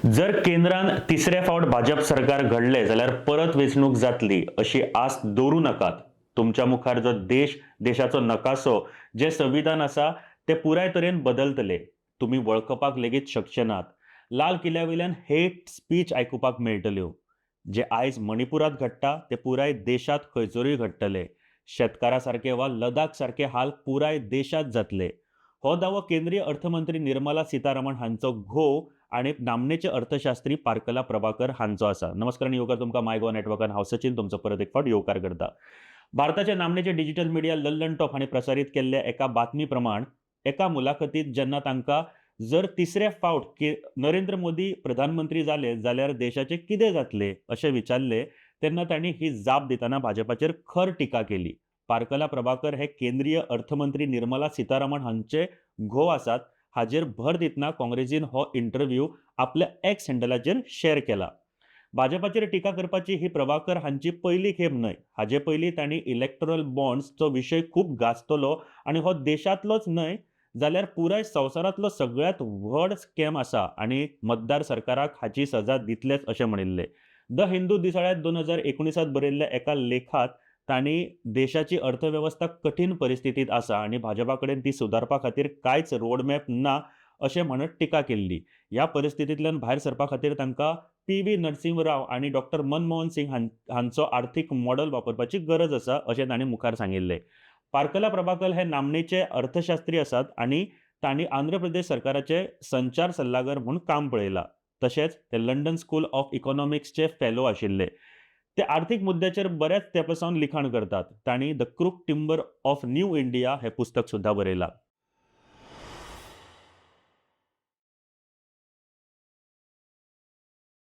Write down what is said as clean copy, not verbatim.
जर केंद्रान तिसरे फावट भाजप सरकार घडले जाल्यार परत वेंचणूक जातली अशी आस दवरूं नाकात. तुमच्या मुखार जो देशाचो नकासो जे संविधान आसा ते पुराय तरेन बदलतले. तुम्ही वळखपाक लेगीत शकचे नात. लाल किल्ल्यावयल्यान हेट स्पीच आयकुपाक मेळटल्यो. जे आयज मणिपुरांत घडटा ते पुराय देशात खंयसरूय घडटले. शेतकारा सारके वा लडाख सारके हाल पुराय देशात जातले. हो दावो केंद्रीय अर्थमंत्री निर्मला सीतारामन हांचो घोव आणि नामनेचे अर्थशास्त्री पार्कला प्रभाकर हांचो आसा. नमस्कार आणि येवकार तुमकां माय गोवा नेटवर्कान हांव सचिन तुमचो परत एक फावट येवकार करता. भारताचे नामनेचे डिजिटल मिडिया लल्लन टॉप हांणी प्रसारीत केल्ल्या एका बातमी प्रमाण एका मुलाखतीत जेन्ना तांकां जर तिसरे फावट नरेंद्र मोदी प्रधानमंत्री जाले जाल्यार देशाचे कितें जातले अशें विचारले तेन्ना तांणी ही जाप दितना भाजपाचेर खर टिका केली. पार्कला प्रभाकर हे केंद्रीय अर्थमंत्री निर्मला सीतारामन हांचे घोव आसात हाजेर भर दितना काँग्रेसीन हो इंटरव्ह्यू आपल्या एक्स हँडलाचेर शेअर केला. भाजपाचेर टिका करपाची ही प्रभाकर हांची पहिली खेप न्हय. हाजे पयलीं तांणी इलेक्टोरल बॉन्ड्सचो विशय खूब गाजतलो आणि हो देशांतलोच न्हय जाल्यार पुराय संवसारांतलो सगळ्यात व्हड स्कॅम आसा आणि मतदार सरकाराक हाची सजा दितलेच अशें म्हणिल्लें. द हिंदू दिसाळ्यात 2019 बरयल्ल्या एका लेखात तांणी देशाची अर्थव्यवस्था कठीण परिस्थितीत आसा आणि भाजपा कडेन ती सुदारपा खातीर कांयच रोडमॅप ना अशें म्हणत टिका केल्ली. ह्या परिस्थितींतल्यान भायर सरपा खातीर तांकां पी.व्ही. नरसिंह राव आणि डॉक्टर मनमोहन सिंग हांचो आर्थीक मॉडेल वापरपाची गरज आसा अशें तांणी मुखार सांगिल्लें. पार्कला प्रभाकर हे नामनेचे अर्थशास्त्री आसात आणि तांणी आंध्र प्रदेश सरकाराचे संचार सल्लागार म्हणून काम पळयलां. तशेंच ते लंडन स्कूल ऑफ इकॉनॉमिक्सचे फेलो आशिल्ले. ते आर्थीक मुद्द्याचेर बऱ्याच तेंपासावन लिखाण करतात. तांणी the crook timber of new India हे पुस्तक सुद्धा बरयलां.